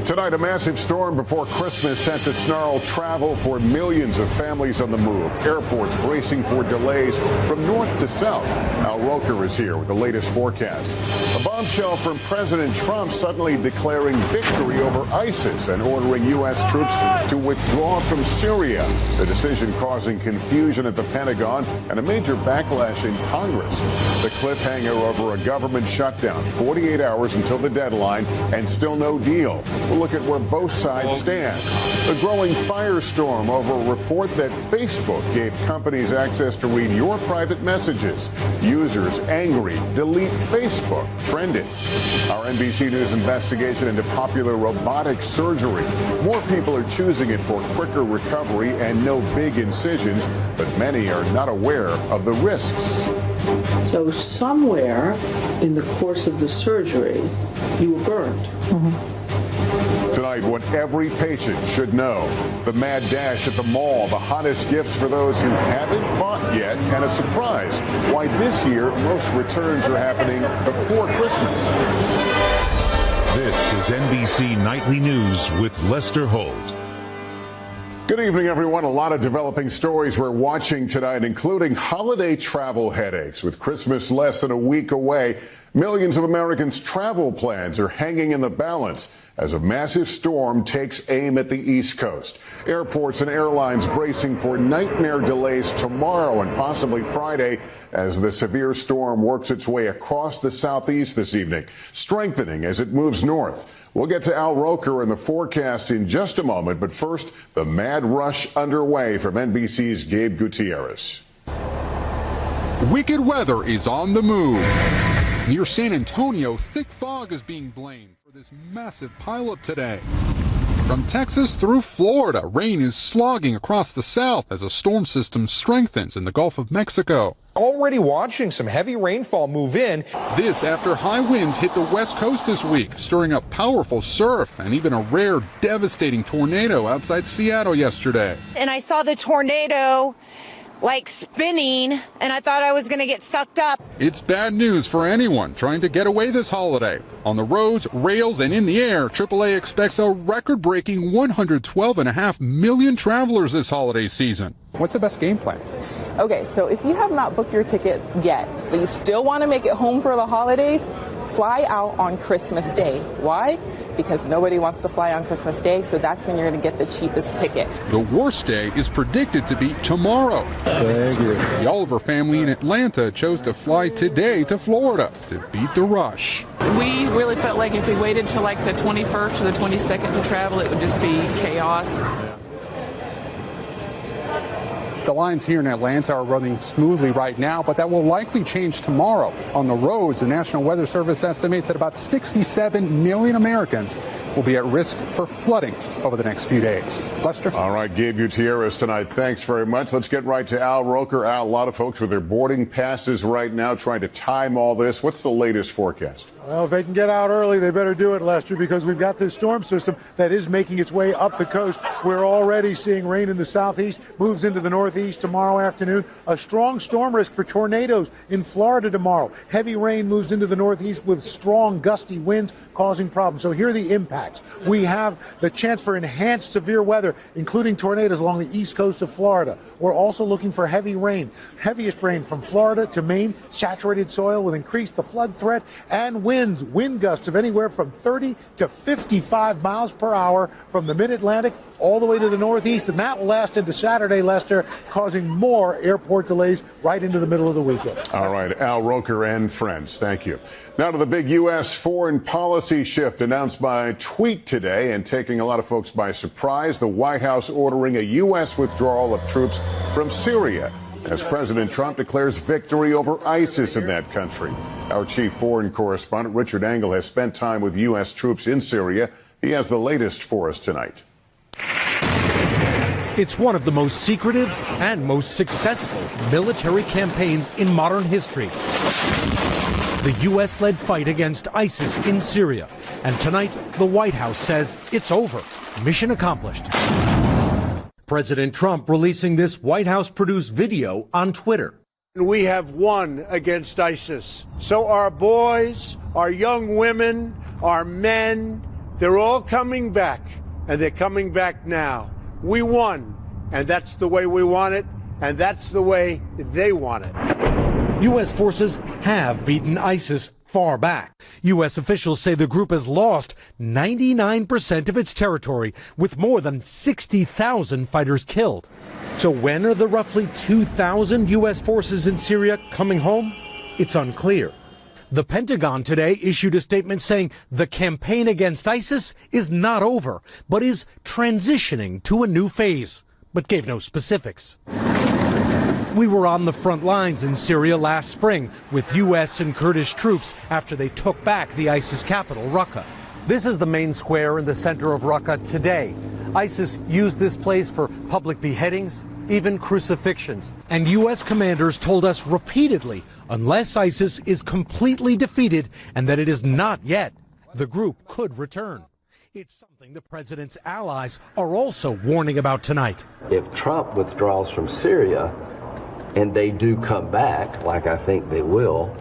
Tonight, a massive storm before Christmas sent to snarl travel for millions of families on the move. Airports bracing for delays from north to south. Al Roker is here with the latest forecast. A bombshell from President Trump suddenly declaring victory over ISIS and ordering U.S. troops to withdraw from Syria. The decision causing confusion at the Pentagon and a major backlash in Congress. The cliffhanger over a government shutdown, 48 hours until the deadline, and still no deal. We'll look at where both sides stand. The growing firestorm over a report that Facebook gave companies access to read your private messages. Users angry, delete Facebook, trending. Our NBC News investigation into popular robotic surgery. More people are choosing it for quicker recovery and no big incisions, but many are not aware of the risks. So somewhere in the course of the surgery, you were burned. Tonight, what every patient should know. The mad dash at the mall, the hottest gifts for those who haven't bought yet, and a surprise why this year most returns are happening before Christmas. This is NBC Nightly News with Lester Holt. Good evening, everyone. A lot of developing stories we're watching tonight, including holiday travel headaches. With Christmas less than a week away, millions of Americans' travel plans are hanging in the balance as a massive storm takes aim at the East Coast. Airports and airlines bracing for nightmare delays tomorrow and possibly Friday as the severe storm works its way across the southeast this evening, strengthening as it moves north. We'll get to Al Roker and the forecast in just a moment, but first, the mad rush underway from NBC's Gabe Gutierrez. Wicked weather is on the move. Near San Antonio, thick fog is being blamed for this massive pileup today. From Texas through Florida, rain is slogging across the south as a storm system strengthens in the Gulf of Mexico. Already watching some heavy rainfall move in. This after high winds hit the west coast this week, stirring up powerful surf and even a rare, devastating tornado outside Seattle yesterday. And I saw the tornado like spinning, and I thought I was going to get sucked up. It's bad news for anyone trying to get away this holiday. On the roads, rails, and in the air, AAA expects a record-breaking 112.5 million travelers this holiday season. What's the best game plan? Okay, so if you have not booked your ticket yet, but you still want to make it home for the holidays, fly out on Christmas Day. Why? Because nobody wants to fly on Christmas Day, so that's when you're going to get the cheapest ticket. The worst day is predicted to be tomorrow. The Oliver family in Atlanta chose to fly today to Florida to beat the rush. We really felt like if we waited till like the 21st or the 22nd to travel, it would just be chaos. The lines here in Atlanta are running smoothly right now, but that will likely change tomorrow. On the roads, the National Weather Service estimates that about 67 million Americans will be at risk for flooding over the next few days. Lester? All right, Gabe Gutierrez tonight. Thanks very much. Let's get right to Al Roker. Al, a lot of folks with their boarding passes right now trying to time all this. What's the latest forecast? Well, if they can get out early, they better do it, Lester, because we've got this storm system that is making its way up the coast. We're already seeing rain in the southeast, moves into the northeast tomorrow afternoon. A strong storm risk for tornadoes in Florida tomorrow. Heavy rain moves into the northeast with strong gusty winds causing problems. So here are the impacts. We have the chance for enhanced severe weather, including tornadoes along the east coast of Florida. We're also looking for heavy rain. Heaviest rain from Florida to Maine. Saturated soil will increase the flood threat, and wind gusts of anywhere from 30 to 55 miles per hour from the mid-Atlantic all the way to the northeast, and that will last into Saturday, Lester, causing more airport delays right into the middle of the weekend. All right, Al Roker and friends, thank you. Now to the big U.S. foreign policy shift announced by tweet today and taking a lot of folks by surprise. The White House ordering a U.S. withdrawal of troops from Syria as President Trump declares victory over ISIS in that country. Our chief foreign correspondent, Richard Engel, has spent time with U.S. troops in Syria. He has the latest for us tonight. It's one of the most secretive and most successful military campaigns in modern history. The U.S.-led fight against ISIS in Syria. And tonight, the White House says it's over. Mission accomplished. President Trump releasing this White House-produced video on Twitter. We have won against ISIS. So our boys, our young women, our men, They're all coming back, and they're coming back now. We won, and that's the way we want it, and that's the way they want it. U.S. forces have beaten ISIS far back. U.S. officials say the group has lost 99% of its territory, with more than 60,000 fighters killed. So when are the roughly 2,000 U.S. forces in Syria coming home? It's unclear. The Pentagon today issued a statement saying the campaign against ISIS is not over, but is transitioning to a new phase, but gave no specifics. We were on the front lines in Syria last spring with U.S. and Kurdish troops after they took back the ISIS capital, Raqqa. This is the main square in the center of Raqqa today. ISIS used this place for public beheadings, even crucifixions. And U.S. commanders told us repeatedly, unless ISIS is completely defeated, and that it is not yet, the group could return. It's something the president's allies are also warning about tonight. If Trump withdraws from Syria, and they do come back, like I think they will,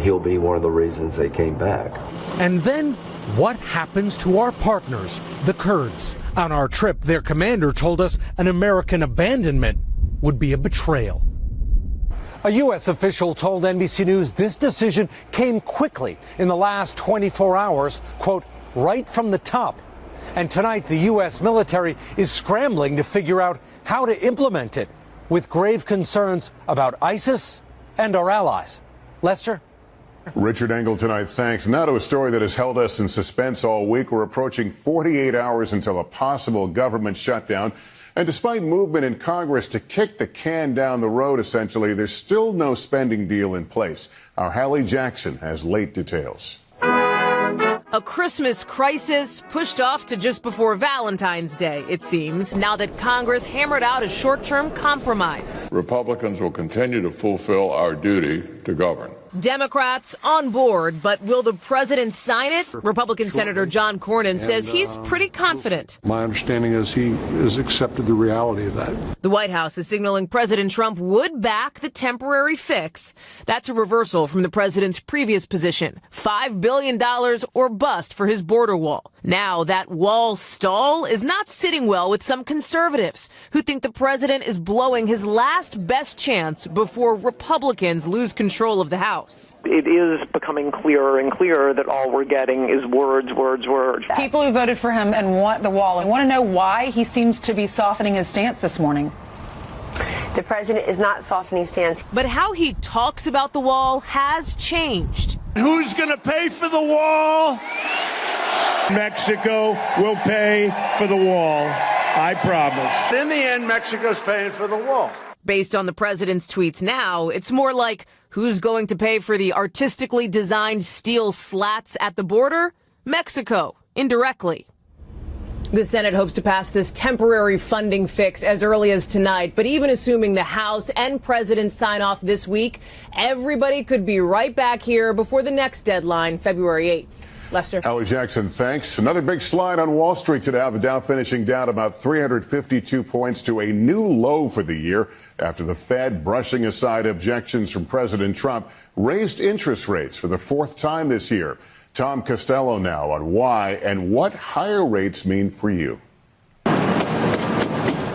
he'll be one of the reasons they came back. And then, what happens to our partners, the Kurds? On our trip, their commander told us an American abandonment would be a betrayal. A U.S. official told NBC News this decision came quickly in the last 24 hours, quote, right from the top. And tonight, the U.S. military is scrambling to figure out how to implement it, with grave concerns about ISIS and our allies. Lester? Richard Engel tonight, thanks. Now to a story that has held us in suspense all week. We're approaching 48 hours until a possible government shutdown. And despite movement in Congress to kick the can down the road, essentially, there's still no spending deal in place. Our Hallie Jackson has late details. A Christmas crisis pushed off to just before Valentine's Day, it seems, now that Congress hammered out a short-term compromise. Republicans will continue to fulfill our duty to govern. Democrats on board, but will the president sign it? Republican Senator John Cornyn says he's pretty confident. My understanding is he has accepted the reality of that. The White House is signaling President Trump would back the temporary fix. That's a reversal from the president's previous position, $5 billion or bust for his border wall. Now that wall stall is not sitting well with some conservatives who think the president is blowing his last best chance before Republicans lose control of the House. It is becoming clearer and clearer that all we're getting is words, words, words. People who voted for him and want the wall and want to know why he seems to be softening his stance this morning. The president is not softening stance. But how he talks about the wall has changed. Who's going to pay for the wall? Mexico will pay for the wall. I promise. In the end, Mexico's paying for the wall. Based on the president's tweets now, it's more like, who's going to pay for the artistically designed steel slats at the border? Mexico, indirectly. The Senate hopes to pass this temporary funding fix as early as tonight, but even assuming the House and President sign off this week, everybody could be right back here before the next deadline, February 8th. Lester. Hallie Jackson, thanks. Another big slide on Wall Street today. The Dow finishing down about 352 points to a new low for the year after the Fed, brushing aside objections from President Trump, raised interest rates for the fourth time this year. Tom Costello now on why and what higher rates mean for you.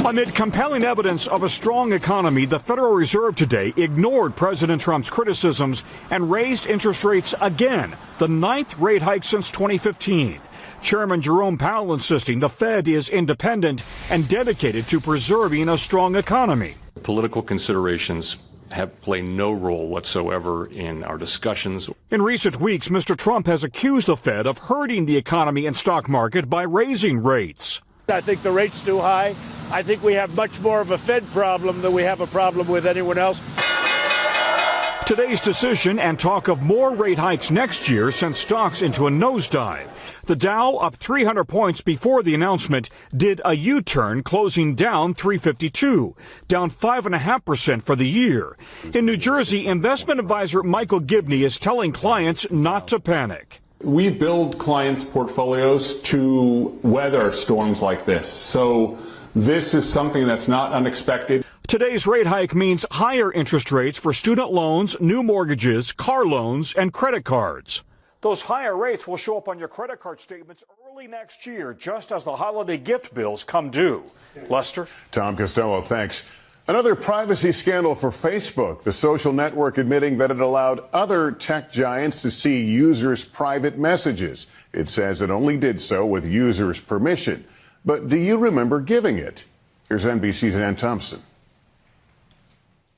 Amid compelling evidence of a strong economy, the Federal Reserve today ignored President Trump's criticisms and raised interest rates again, the ninth rate hike since 2015. Chairman Jerome Powell insisting the Fed is independent and dedicated to preserving a strong economy. Political considerations have played no role whatsoever in our discussions. In recent weeks, Mr. Trump has accused the Fed of hurting the economy and stock market by raising rates. I think the rate's too high. I think we have much more of a Fed problem than we have a problem with anyone else. Today's decision and talk of more rate hikes next year sent stocks into a nosedive. The Dow, up 300 points before the announcement, did a U-turn, closing down 352, down 5.5% for the year. In New Jersey, investment advisor Michael Gibney is telling clients not to panic. We build clients' portfolios to weather storms like this. So this is something that's not unexpected. Today's rate hike means higher interest rates for student loans, new mortgages, car loans, and credit cards. Those higher rates will show up on your credit card statements early next year, just as the holiday gift bills come due. Lester? Tom Costello, thanks. Another privacy scandal for Facebook, the social network admitting that it allowed other tech giants to see users' private messages. It says it only did so with users' permission. But do you remember giving it? Here's NBC's Ann Thompson.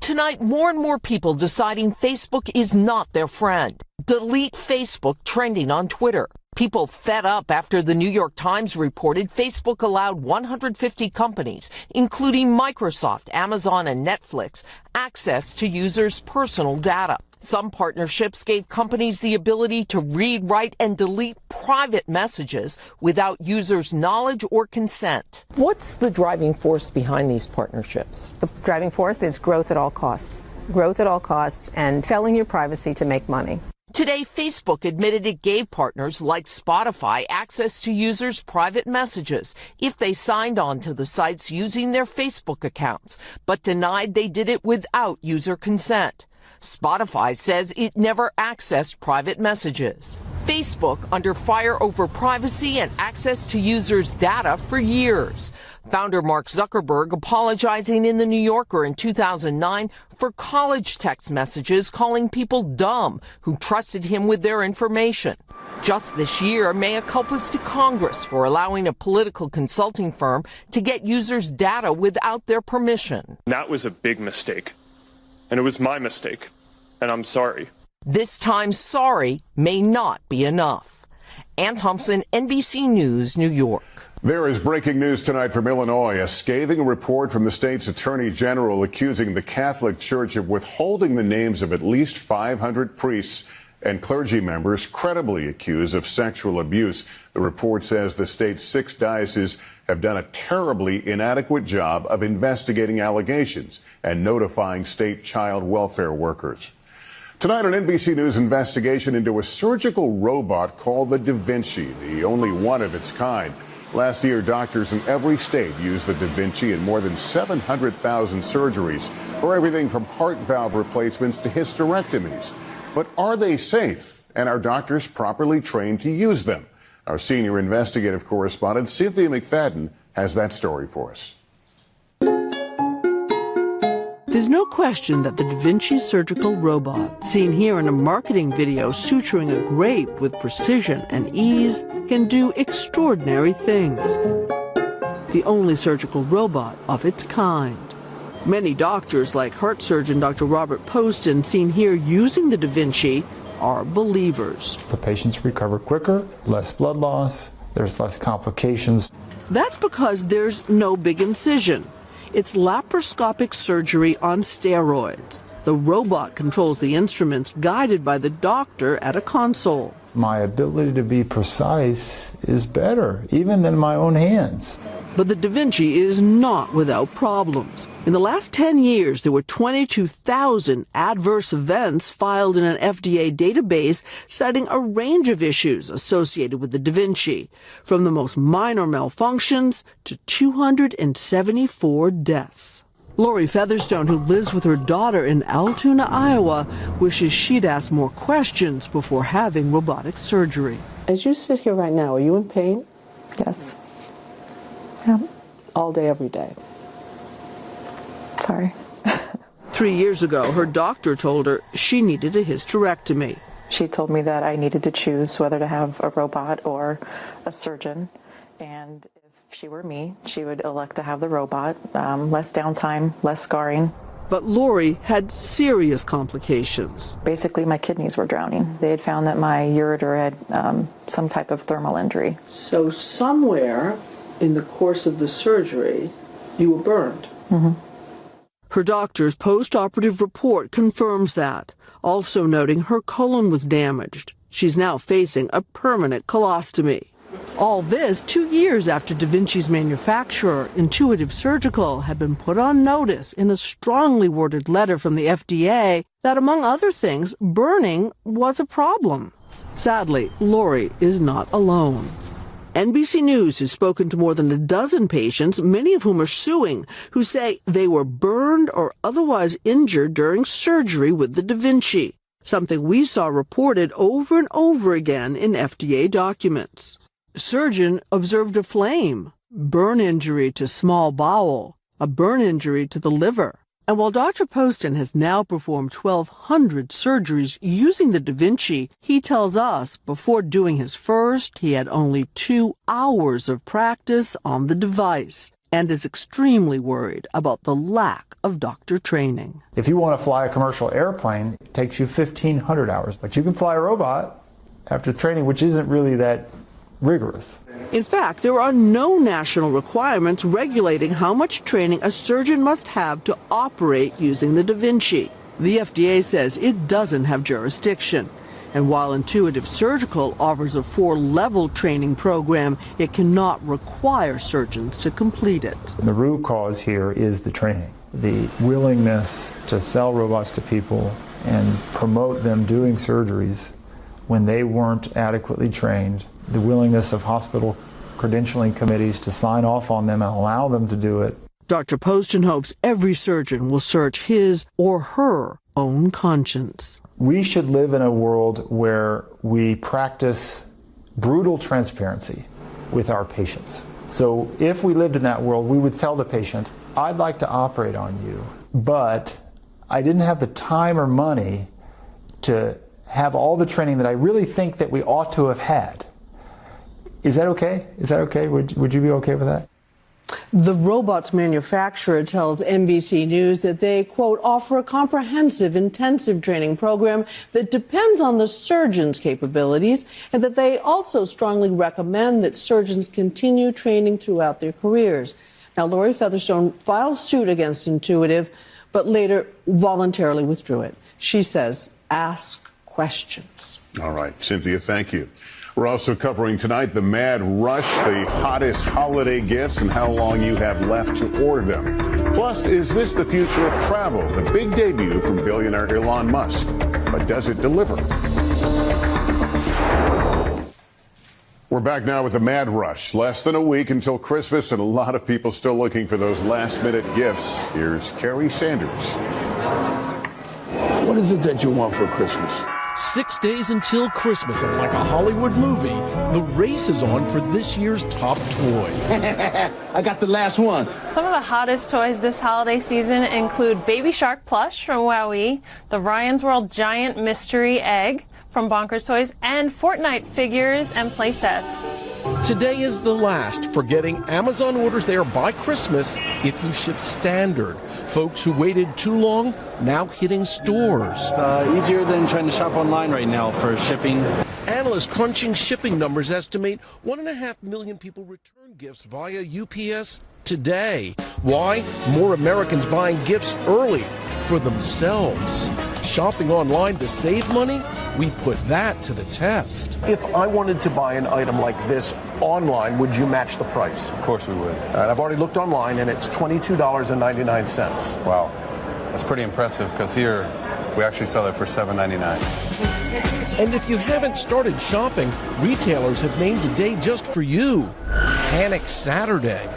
Tonight, more and more people deciding Facebook is not their friend. Delete Facebook trending on Twitter. People fed up after the New York Times reported Facebook allowed 150 companies, including Microsoft, Amazon, and Netflix, access to users' personal data. Some partnerships gave companies the ability to read, write, and delete private messages without users' knowledge or consent. What's the driving force behind these partnerships? The driving force is growth at all costs. Growth at all costs and selling your privacy to make money. Today, Facebook admitted it gave partners like Spotify access to users' private messages if they signed on to the sites using their Facebook accounts, but denied they did it without user consent. Spotify says it never accessed private messages. Facebook under fire over privacy and access to users' data for years. Founder Mark Zuckerberg apologizing in The New Yorker in 2009 for college text messages calling people dumb who trusted him with their information. Just this year, mea culpas to Congress for allowing a political consulting firm to get users' data without their permission. That was a big mistake. And it was my mistake. And I'm sorry. This time, sorry may not be enough. Ann Thompson, NBC News, New York. There is breaking news tonight from Illinois. A scathing report from the state's attorney general accusing the Catholic Church of withholding the names of at least 500 priests and clergy members credibly accused of sexual abuse. The report says the state's 6 dioceses have done a terribly inadequate job of investigating allegations and notifying state child welfare workers. Tonight on NBC News, investigation into a surgical robot called the Da Vinci, the only one of its kind. Last year, doctors in every state used the Da Vinci in more than 700,000 surgeries for everything from heart valve replacements to hysterectomies. But are they safe? And are doctors properly trained to use them? Our senior investigative correspondent, Cynthia McFadden, has that story for us. There's no question that the Da Vinci surgical robot, seen here in a marketing video suturing a grape with precision and ease, can do extraordinary things. The only surgical robot of its kind. Many doctors, like heart surgeon Dr. Robert Poston, seen here using the Da Vinci, are believers. The patients recover quicker, less blood loss, there's less complications. That's because there's no big incision. It's laparoscopic surgery on steroids. The robot controls the instruments guided by the doctor at a console. My ability to be precise is better, even than my own hands. But the Da Vinci is not without problems. In the last 10 years, there were 22,000 adverse events filed in an FDA database citing a range of issues associated with the Da Vinci, from the most minor malfunctions to 274 deaths. Lori Featherstone, who lives with her daughter in Altoona, Iowa, wishes she'd asked more questions before having robotic surgery. As you sit here right now, are you in pain? Yes. Yeah. All day, every day. Sorry. 3 years ago, her doctor told her she needed a hysterectomy. She told me that I needed to choose whether to have a robot or a surgeon. And if she were me, she would elect to have the robot. Less downtime, less scarring. But Lori had serious complications. Basically, my kidneys were drowning. They had found that my ureter had some type of thermal injury. So somewhere in the course of the surgery, you were burned. Mm-hmm. Her doctor's post-operative report confirms that, also noting her colon was damaged. She's now facing a permanent colostomy. All this 2 years after Da Vinci's manufacturer, Intuitive Surgical, had been put on notice in a strongly worded letter from the FDA that, among other things, burning was a problem. Sadly, Lori is not alone. NBC News has spoken to more than a dozen patients, many of whom are suing, who say they were burned or otherwise injured during surgery with the Da Vinci. something we saw reported over and over again in FDA documents. Surgeon observed a flame, burn injury to small bowel, a burn injury to the liver. And while Dr. Poston has now performed 1,200 surgeries using the Da Vinci, he tells us before doing his first, he had only 2 hours of practice on the device and is extremely worried about the lack of doctor training. If you want to fly a commercial airplane, it takes you 1,500 hours. But you can fly a robot after training, which isn't really that rigorous. In fact, there are no national requirements regulating how much training a surgeon must have to operate using the Da Vinci. The FDA says it doesn't have jurisdiction. And while Intuitive Surgical offers a 4-level training program, it cannot require surgeons to complete it. The root cause here is the training. The willingness to sell robots to people and promote them doing surgeries when they weren't adequately trained, the willingness of hospital credentialing committees to sign off on them and allow them to do it. Dr. Poston hopes every surgeon will search his or her own conscience. We should live in a world where we practice brutal transparency with our patients. So if we lived in that world, we would tell the patient, I'd like to operate on you, but I didn't have the time or money to have all the training that I really think that we ought to have had. Is that okay? Is that okay? Would you be okay with that? The robot's manufacturer tells NBC News that they, quote, offer a comprehensive intensive training program that depends on the surgeon's capabilities, and that they also strongly recommend that surgeons continue training throughout their careers. Now, Lori Featherstone filed suit against Intuitive, but later voluntarily withdrew it. She says, ask questions. All right, Cynthia, thank you. We're also covering tonight the mad rush, the hottest holiday gifts, and how long you have left to order them. Plus, is this the future of travel? The big debut from billionaire Elon Musk. But does it deliver? We're back now with the mad rush. Less than a week until Christmas, and a lot of people still looking for those last-minute gifts. Here's Kerry Sanders. What is it that you want for Christmas? 6 days until Christmas, and like a Hollywood movie, the race is on for this year's top toy. I got the last one. Some of the hottest toys this holiday season include Baby Shark plush from WowWee, the Ryan's World Giant Mystery Egg from Bonkers Toys, and Fortnite figures and play sets. Today is the last for getting Amazon orders there by Christmas if you ship standard. Folks who waited too long now hitting stores. It's easier than trying to shop online right now for shipping. Analysts crunching shipping numbers estimate 1.5 million people return gifts via UPS today. Why? More Americans buying gifts early for themselves. Shopping online to save money? We put that to the test. If I wanted to buy an item like this online, would you match the price? Of course we would. And I've already looked online, and it's $22.99. Wow, that's pretty impressive, because here we actually sell it for $7.99. And if you haven't started shopping, retailers have named a day just for you, Panic Saturday.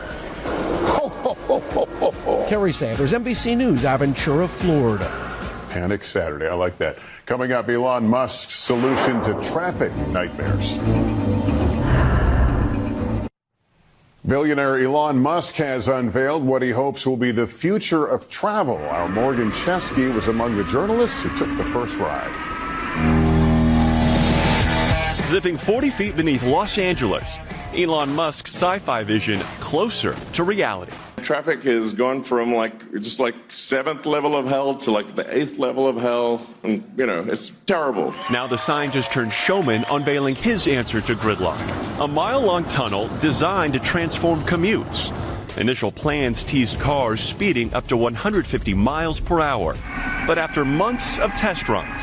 Ho, ho, ho, ho, ho, ho. Kerry Sanders, NBC News, Aventura, Florida. Panic Saturday. I like that. Coming up, Elon Musk's solution to traffic nightmares. Billionaire Elon Musk has unveiled what he hopes will be the future of travel. Our Morgan Chesky was among the journalists who took the first ride. Zipping 40 feet beneath Los Angeles, Elon Musk's sci-fi vision closer to reality. Traffic has gone from just 7th level of hell to the 8th level of hell, and it's terrible. Now the scientist turned showman unveiling his answer to gridlock. A mile-long tunnel designed to transform commutes. Initial plans teased cars speeding up to 150 miles per hour. But after months of test runs,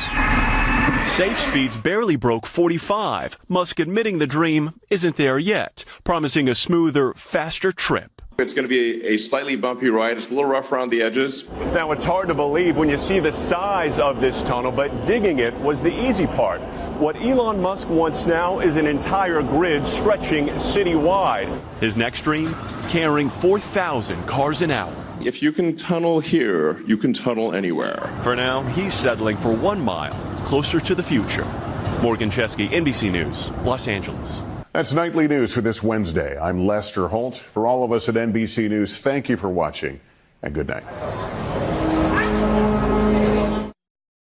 safe speeds barely broke 45. Musk admitting the dream isn't there yet, promising a smoother, faster trip. It's going to be a slightly bumpy ride. It's a little rough around the edges. Now, it's hard to believe when you see the size of this tunnel, but digging it was the easy part. What Elon Musk wants now is an entire grid stretching citywide. His next dream, carrying 4,000 cars an hour. If you can tunnel here, you can tunnel anywhere. For now, he's settling for 1 mile closer to the future. Morgan Chesky, NBC News, Los Angeles. That's Nightly News for this Wednesday. I'm Lester Holt. For all of us at NBC News, thank you for watching and good night.